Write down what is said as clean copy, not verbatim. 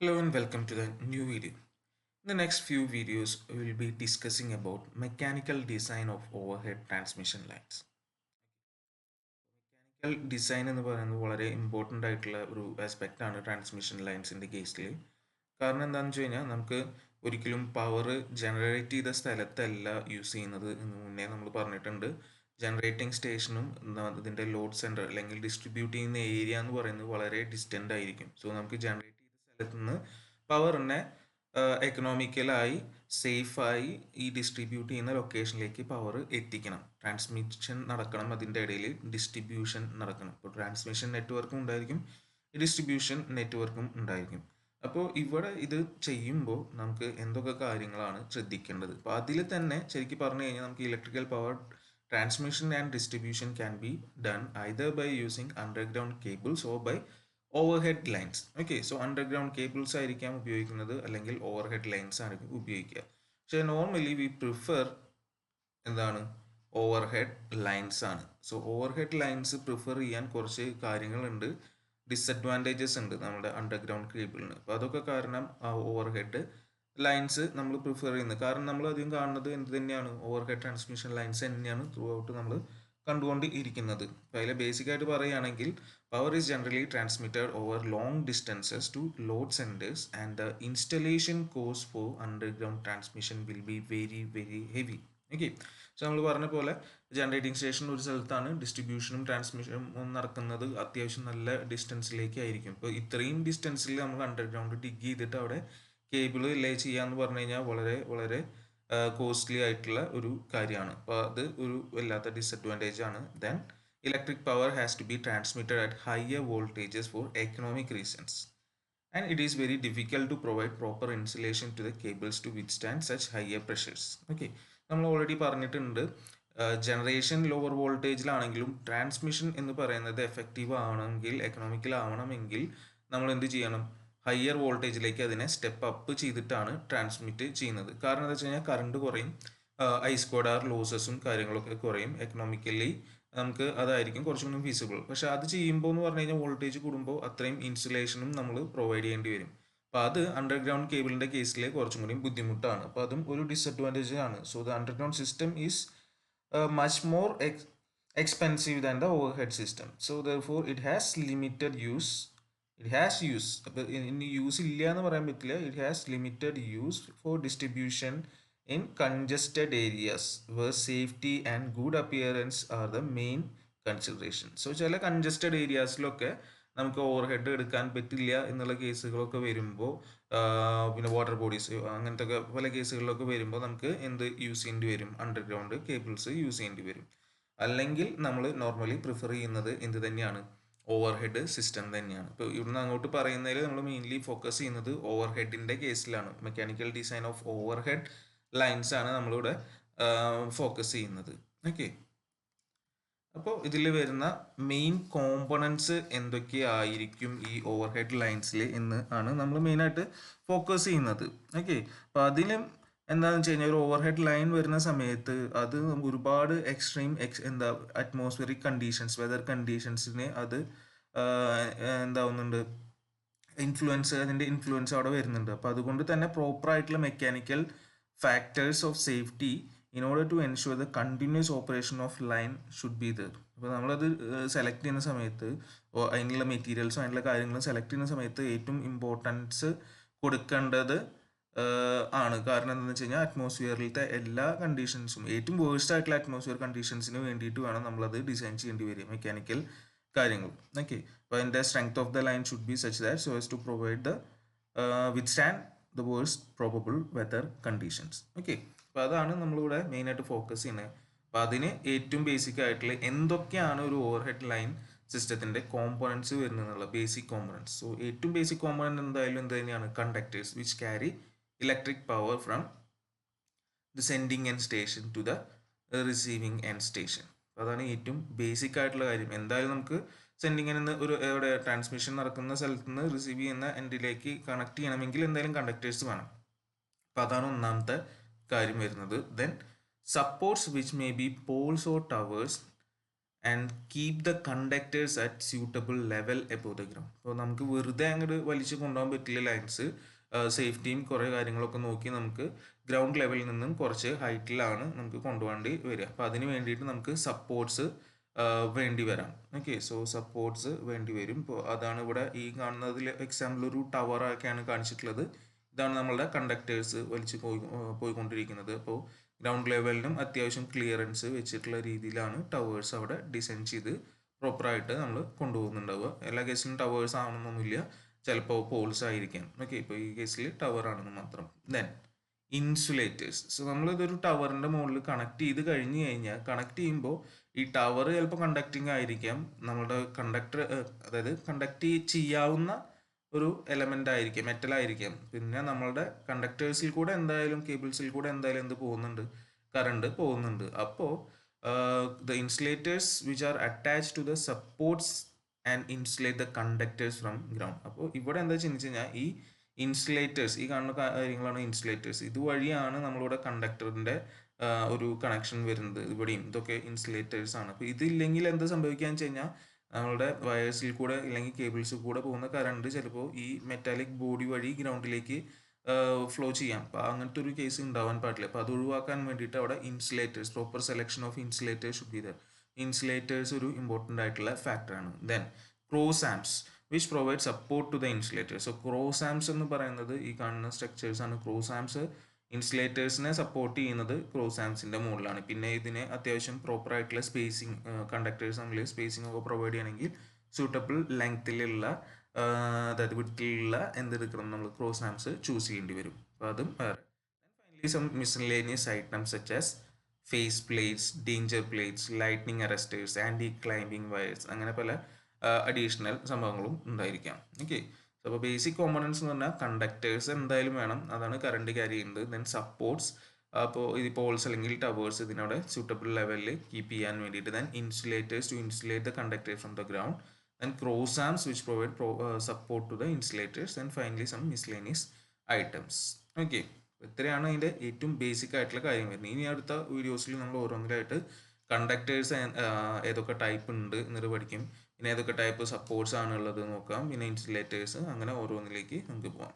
Hello and welcome to the new video. In the next few videos, we will be discussing about mechanical design of overhead transmission lines. Mechanical design എന്ന് പറയുന്നത് വളരെ important ആയിട്ടുള്ള ഒരു aspect ആണ് transmission ലൈൻസിൻ്റെ കേസിൽ. കാരണം എന്താണെന്ന് വെച്ച് കഴിഞ്ഞാൽ നമുക്ക് ഒരിക്കലും പവർ ജനറേറ്റ് ചെയ്ത സ്ഥലത്തല്ല യൂസ് ചെയ്യുന്നത് എന്ന് മുന്നേ നമ്മൾ പറഞ്ഞിട്ടുണ്ട്. ജനറേറ്റിംഗ് സ്റ്റേഷനും ഇതിൻ്റെ ലോഡ് സെൻറ്റർ അല്ലെങ്കിൽ ഡിസ്ട്രിബ്യൂട്ട് ചെയ്യുന്ന ഏരിയ എന്ന് പറയുന്നത് വളരെ ഡിസ്റ്റൻ്റ് ആയിരിക്കും. സോ നമുക്ക് ജനറേറ്റ് ചെയ്ത സ്ഥലത്ത് നിന്ന് പവറിനെ എക്കണോമിക്കലായി സേഫായി ഈ ഡിസ്ട്രിബ്യൂട്ട് ചെയ്യുന്ന ലൊക്കേഷനിലേക്ക് പവർ എത്തിക്കണം. ട്രാൻസ്മിഷൻ നടക്കണം, അതിൻ്റെ ഇടയിൽ ഡിസ്ട്രിബ്യൂഷൻ നടക്കണം. ഇപ്പോൾ ട്രാൻസ്മിഷൻ നെറ്റ്വർക്കും ഉണ്ടായിരിക്കും, ഡിസ്ട്രിബ്യൂഷൻ നെറ്റ്വർക്കും ഉണ്ടായിരിക്കും. അപ്പോൾ ഇവിടെ ഇത് ചെയ്യുമ്പോൾ നമുക്ക് എന്തൊക്കെ കാര്യങ്ങളാണ് ശ്രദ്ധിക്കേണ്ടത്? അപ്പോൾ അതിൽ തന്നെ ശരിക്കും പറഞ്ഞു കഴിഞ്ഞാൽ നമുക്ക് electrical power transmission and distribution can be done either by using underground cables or by overhead lines. Okay, so underground cables ആയിരിക്കാം ഉപയോഗിക്കുന്നത്, അല്ലെങ്കിൽ overhead lines ആയിരിക്കും ഉപയോഗിക്കുക. പക്ഷേ നോർമലി വി പ്രിഫർ എന്താണ് ഓവർഹെഡ് ലൈൻസ് ആണ്. സോ ഓവർഹെഡ് ലൈൻസ് പ്രിഫർ ചെയ്യാൻ കുറച്ച് കാര്യങ്ങളുണ്ട്, ഡിസഡ്വാൻറ്റേജസ് ഉണ്ട് നമ്മുടെ അണ്ടർഗ്രൗണ്ട് കേബിളിന്. അപ്പോൾ അതൊക്കെ കാരണം ആ ഓവർഹെഡ് ലൈൻസ് നമ്മൾ പ്രിഫർ ചെയ്യുന്നത്. കാരണം നമ്മൾ അധികം കാണുന്നത് എന്ത് തന്നെയാണ്, ഓവർഹെഡ് ട്രാൻസ്മിഷൻ ലൈൻസ് തന്നെയാണ് ത്രൂ ഔട്ട് നമ്മൾ കണ്ടുകൊണ്ട് ഇരിക്കുന്നത്. അപ്പോൾ അതിൽ ബേസിക് ആയിട്ട് പറയുകയാണെങ്കിൽ power is generally transmitted over long distances to load centres and the installation cost for underground transmission will be very very heavy. Okay, so നമ്മൾ പറഞ്ഞ പോലെ ജനറേറ്റിംഗ് സ്റ്റേഷൻ ഒരു സ്ഥലത്താണ്, ഡിസ്ട്രിബ്യൂഷനും ട്രാൻസ്മിഷനും നടക്കുന്നത് അത്യാവശ്യം നല്ല ഡിസ്റ്റൻസിലേക്ക് ആയിരിക്കും. ഇപ്പോൾ ഇത്രയും ഡിസ്റ്റൻസിൽ നമ്മൾ അണ്ടർഗ്രൗണ്ട് ഡിഗ് ചെയ്തിട്ട് അവിടെ കേബിൾ ലേ ചെയ്യാന്ന് പറഞ്ഞു കഴിഞ്ഞാൽ വളരെ വളരെ കോസ്റ്റ്ലി ആയിട്ടുള്ള ഒരു കാര്യമാണ്. അപ്പോൾ അത് ഒരു വല്ലാത്ത ഡിസഡ്വാൻറ്റേജ് ആണ്. Then electric power has to be transmitted at higher voltages for economic reasons and it is very difficult to provide proper insulation to the cables to withstand such higher pressures. Okay, നമ്മൾ already പറഞ്ഞിട്ടുണ്ട്, generation lower വോൾട്ടേജിലാണെങ്കിലും transmission എന്ന് പറയുന്നത് effective ആവണമെങ്കിൽ, economical ആവണമെങ്കിൽ നമ്മൾ എന്ത് ചെയ്യണം, higher വോൾട്ടേജിലേക്ക് അതിനെ സ്റ്റെപ്പ് അപ്പ് ചെയ്തിട്ടാണ് ട്രാൻസ്മിറ്റ് ചെയ്യുന്നത്. കാരണം എന്താ വെച്ച് കഴിഞ്ഞാൽ കറണ്ട് കുറയും, ഐ സ്ക്വയർഡ് ആർ ലോസസും കാര്യങ്ങളൊക്കെ കുറയും. എക്കണോമിക്കലി നമുക്ക് അതായിരിക്കും കുറച്ചും കൂടി ഫീസിബിൾ. പക്ഷെ അത് ചെയ്യുമ്പോൾ എന്ന് പറഞ്ഞു കഴിഞ്ഞാൽ വോൾട്ടേജ് കൂടുമ്പോൾ അത്രയും ഇൻസുലേഷനും നമ്മൾ പ്രൊവൈഡ് ചെയ്യേണ്ടി വരും. അപ്പോൾ അത് അണ്ടർഗ്രൗണ്ട് കേബിളിൻ്റെ കേസിൽ കുറച്ചും കൂടി ബുദ്ധിമുട്ടാണ്. അപ്പോൾ അതും ഒരു ഡിസഡ്വാൻറ്റേജ് ആണ്. So the underground system is much more expensive than the overhead system. So therefore it has limited use. It has use. അപ്പോൾ ഇനി യൂസ് ഇല്ല എന്ന് പറയാൻ പറ്റില്ല. It has limited use for distribution in congested areas where safety and good appearance are the main consideration. So ചില congested ഏരിയാസിലൊക്കെ നമുക്ക് over head എടുക്കാൻ പറ്റില്ല എന്നുള്ള കേസുകളൊക്കെ വരുമ്പോൾ, പിന്നെ വാട്ടർ ബോഡീസ് അങ്ങനത്തെ ഒക്കെ പല കേസുകളിലൊക്കെ വരുമ്പോൾ നമുക്ക് എന്ത് യൂസ് ചെയ്യേണ്ടി വരും, അണ്ടർഗ്രൗണ്ട് കേബിൾസ് യൂസ് ചെയ്യേണ്ടി വരും. അല്ലെങ്കിൽ നമ്മൾ നോർമലി പ്രിഫർ ചെയ്യുന്നത് എന്ത് തന്നെയാണ്, ഓവർ ഹെഡ് സിസ്റ്റം തന്നെയാണ്. ഇപ്പോൾ ഇവിടുന്ന് അങ്ങോട്ട് പറയുന്നതിൽ നമ്മൾ മെയിൻലി ഫോക്കസ് ചെയ്യുന്നത് ഓവർ ഹെഡിൻ്റെ കേസിലാണ്. Mechanical design of over head lines ആണ് നമ്മളിവിടെ ഫോക്കസ് ചെയ്യുന്നത്. ഓക്കെ, അപ്പോൾ ഇതിൽ വരുന്ന മെയിൻ കോമ്പണൻസ് എന്തൊക്കെയായിരിക്കും ഈ ഓവർ ഹെഡ് ലൈൻസിൽ എന്ന് ആണ് നമ്മൾ മെയിനായിട്ട് ഫോക്കസ് ചെയ്യുന്നത്. ഓക്കെ, അപ്പോൾ അതിലും എന്താണെന്ന് വെച്ച് കഴിഞ്ഞാൽ ഒരു ഓവർ ഹെഡ് ലൈൻ വരുന്ന സമയത്ത് അത് ഒരുപാട് എക്സ്ട്രീം എന്താ അറ്റ്മോസ്ഫിയറിക് കണ്ടീഷൻസ്, വെതർ കണ്ടീഷൻസിനെ അത് എന്താവുന്നുണ്ട്, അതിൻ്റെ ഇൻഫ്ലുവൻസ് അവിടെ വരുന്നുണ്ട്. അപ്പോൾ അതുകൊണ്ട് തന്നെ പ്രോപ്പറായിട്ടുള്ള mechanical factors of safety in order to ensure the continuous operation of line should be there. അപ്പോൾ നമ്മളത് സെലക്ട് ചെയ്യുന്ന സമയത്ത് അതിനുള്ള മെറ്റീരിയൽസും അതിനുള്ള കാര്യങ്ങളും സെലക്ട് ചെയ്യുന്ന സമയത്ത് ഏറ്റവും ഇമ്പോർട്ടൻസ് കൊടുക്കേണ്ടത് ആണ്. കാരണം എന്താണെന്ന് വെച്ച് കഴിഞ്ഞാൽ അറ്റ്മോസ്ഫിയറിലത്തെ എല്ലാ കണ്ടീഷൻസും, ഏറ്റവും വേഴ്സ്റ്റ് ആയിട്ടുള്ള അറ്റ്മോസ്ഫിയർ കണ്ടീഷൻസിന് വേണ്ടിയിട്ട് വേണം നമ്മളത് ഡിസൈൻ ചെയ്യേണ്ടി വരിക, മെക്കാനിക്കൽ കാര്യങ്ങൾ. ഓക്കെ, അപ്പോൾ അതിൻ്റെ strength of the line should be such that so as to provide the withstand the worst probable weather conditions. Okay, അപ്പോൾ അതാണ് നമ്മളിവിടെ മെയിനായിട്ട് ഫോക്കസ് ചെയ്യുന്നത്. അപ്പോൾ അതിന് ഏറ്റവും ബേസിക് ആയിട്ടുള്ള എന്തൊക്കെയാണ് ഒരു ഓവർ ഹെഡ് ലൈൻ സിസ്റ്റത്തിൻ്റെ കോമ്പോണൻസ് വരുന്നതെന്നുള്ള ബേസിക് കോമ്പോണൻസ്. സോ ഏറ്റവും ബേസിക് കോമ്പോണൻറ്റ് എന്തായാലും എന്ത് തന്നെയാണ്, conductors which carry electric power from the sending end station to the receiving end station. അതാണ് ഏറ്റവും ബേസിക് ആയിട്ടുള്ള കാര്യം. എന്തായാലും നമുക്ക് സെൻഡിങ് എന്ന് ഒരു എവിടെ ട്രാൻസ്മിഷൻ നടക്കുന്ന സ്ഥലത്ത് നിന്ന് റിസീവ് ചെയ്യുന്ന എൻഡിലേക്ക് കണക്ട് ചെയ്യണമെങ്കിൽ എന്തായാലും കണ്ടക്ടേഴ്സ് വേണം. അപ്പോൾ അതാണ് ഒന്നാമത്തെ കാര്യം വരുന്നത്. Then supports which may be poles or towers and keep the conductors at suitable level above the ground. അപ്പോൾ നമുക്ക് വെറുതെ അങ്ങോട്ട് വലിച്ച് കൊണ്ടുപോകാൻ പറ്റില്ല ലൈൻസ്. സേഫ്റ്റിയും കുറേ കാര്യങ്ങളൊക്കെ നോക്കി നമുക്ക് ഗ്രൗണ്ട് ലെവലിൽ നിന്നും കുറച്ച് ഹൈറ്റിലാണ് നമുക്ക് കൊണ്ടുപോകേണ്ടി വരിക. അപ്പോൾ അതിന് വേണ്ടിയിട്ട് നമുക്ക് സപ്പോർട്ട്സ് വേണ്ടി വരാം. ഓക്കെ, സോ സപ്പോർട്ട്സ് വേണ്ടി വരും. ഇപ്പോൾ അതാണ് ഇവിടെ ഈ കാണുന്നതിൽ എക്സാമ്പിൾ ഒരു ടവറൊക്കെയാണ് കാണിച്ചിട്ടുള്ളത്. ഇതാണ് നമ്മളുടെ കണ്ടക്ടേഴ്സ് വലിച്ച് പോയിക്കൊണ്ടിരിക്കുന്നത്. അപ്പോൾ ഗ്രൗണ്ട് ലെവലിനും അത്യാവശ്യം ക്ലിയറൻസ് വെച്ചിട്ടുള്ള രീതിയിലാണ് ടവേഴ്സ് അവിടെ ഡിസൈൻ ചെയ്ത് പ്രോപ്പറായിട്ട് നമ്മൾ കൊണ്ടുപോകുന്നുണ്ടാവുക. എല്ലാ കേസിലും ടവേഴ്സ് ആവണമെന്നൊന്നുമില്ല, ചിലപ്പോൾ പോൾസ് ആയിരിക്കാം. ഓക്കെ, ഇപ്പോൾ ഈ കേസിൽ ടവർ ആണെന്ന് മാത്രം. Then insulators. സോ നമ്മളിതൊരു ടവറിൻ്റെ മുകളിൽ കണക്ട് ചെയ്ത് കഴിഞ്ഞ് കഴിഞ്ഞാൽ കണക്ട് ചെയ്യുമ്പോൾ ഈ ടവർ ചിലപ്പോൾ കണ്ടക്റ്റിംഗ് ആയിരിക്കാം, നമ്മുടെ കണ്ടക്ടർ അതായത് കണ്ടക്ട് ചെയ്യാവുന്ന ഒരു എലമെൻ്റ് ആയിരിക്കാം, മെറ്റൽ ആയിരിക്കാം. പിന്നെ നമ്മളുടെ കണ്ടക്ടേഴ്സിൽ കൂടെ എന്തായാലും കേബിൾസിൽ കൂടെ എന്തായാലും എന്ത് പോകുന്നുണ്ട്, കറണ്ട് പോകുന്നുണ്ട്. അപ്പോൾ the insulators which are attach to the supports and insulate the conductors from ground. അപ്പോൾ ഇവിടെ എന്താ വെച്ച് കഴിഞ്ഞാൽ ഈ ഇൻസുലേറ്റേഴ്സ്, ഈ കാണുന്ന കാര്യങ്ങളാണ് ഇൻസുലേറ്റേഴ്സ്. ഇതുവഴിയാണ് നമ്മളിവിടെ കണ്ടക്ടറിൻ്റെ ഒരു കണക്ഷൻ വരുന്നത്. ഇവിടെയും ഇതൊക്കെ ഇൻസുലേറ്റേഴ്സ് ആണ്. അപ്പോൾ ഇതില്ലെങ്കിൽ എന്ത് സംഭവിക്കുകയെന്ന് വെച്ച് കഴിഞ്ഞാൽ നമ്മളുടെ വയേഴ്സിൽ കൂടെ അല്ലെങ്കിൽ കേബിൾസിൽ കൂടെ പോകുന്ന കറണ്ട് ചിലപ്പോൾ ഈ മെറ്റാലിക് ബോഡി വഴി ഗ്രൗണ്ടിലേക്ക് ഫ്ലോ ചെയ്യാം. അപ്പോൾ അങ്ങനത്തെ ഒരു കേസ് ഉണ്ടാവാൻ പാടില്ല. അപ്പോൾ അത് ഒഴിവാക്കാൻ വേണ്ടിയിട്ട് അവിടെ insulators, proper selection of insulators should be there. Insulators ഒരു ഇമ്പോർട്ടൻ്റ് ആയിട്ടുള്ള ഫാക്ടറാണ്. Then cross arms which provide support to the insulators. So cross arms എന്ന് പറയുന്നത് ഈ കാണുന്ന സ്ട്രക്ചേഴ്സ് ആണ്. ക്രോസ് ആംസ് ഇൻസുലേറ്റേഴ്സിനെ സപ്പോർട്ട് ചെയ്യുന്നത് ക്രോസ് ആംസിൻ്റെ മുകളിലാണ്. പിന്നെ ഇതിന് അത്യാവശ്യം പ്രോപ്പർ ആയിട്ടുള്ള സ്പേസിങ്, കണ്ടക്ടേഴ്സ് തമ്മിൽ സ്പേസിംഗ് ഒക്കെ പ്രൊവൈഡ് ചെയ്യണമെങ്കിൽ സൂട്ടബിൾ ലെങ്ത്തിലുള്ള അതായത് വിഡ്ത്തിലുള്ള എന്തെടുക്കണം, നമ്മൾ ക്രോസ് ആംസ് ചൂസ് ചെയ്യേണ്ടി വരും. അപ്പോൾ അതും വേറെ. Finally some miscellaneous items such as phase plates, danger plates, lightning arresters, anti climbing wires, അങ്ങനെ പല അഡീഷണൽ സംഭവങ്ങളും ഉണ്ടായിരിക്കാം. ഓക്കെ, അപ്പോൾ ബേസിക് കോമ്പണൻസ് എന്ന് പറഞ്ഞാൽ കണ്ടക്ടേഴ്സ് എന്തായാലും വേണം, അതാണ് കറണ്ട് ക്യാരി ചെയ്യുന്നത്. ദെൻ സപ്പോർട്ട്സ്, അപ്പോൾ ഇത് പോൾസ് അല്ലെങ്കിൽ ടവേഴ്സ് ഇതിനവിടെ സൂട്ടബിൾ ലെവലിൽ കീപ്പ് ചെയ്യാൻ വേണ്ടിയിട്ട്. Then insulators to insulate the conductors from the ground. Then cross arms which provide support to the insulators. And finally some miscellaneous items. Okay, ഇത്രയാണ് അതിൻ്റെ ഏറ്റവും ബേസിക് ആയിട്ടുള്ള കാര്യം വരുന്നത്. ഇനി അടുത്ത വീഡിയോസിൽ നമ്മൾ ഓരോന്നിലായിട്ട് കണ്ടക്ടേഴ്സ് ഏതൊക്കെ ടൈപ്പ് ഉണ്ട് എന്നിട്ട് പഠിക്കും. പിന്നെ ഏതൊക്കെ ടൈപ്പ് സപ്പോർട്ട്സ് ആണ് ഉള്ളത് നോക്കാം. പിന്നെ ഇൻസുലേറ്റേഴ്സ്, അങ്ങനെ ഓരോന്നിലേക്ക് നമുക്ക് പോകാം.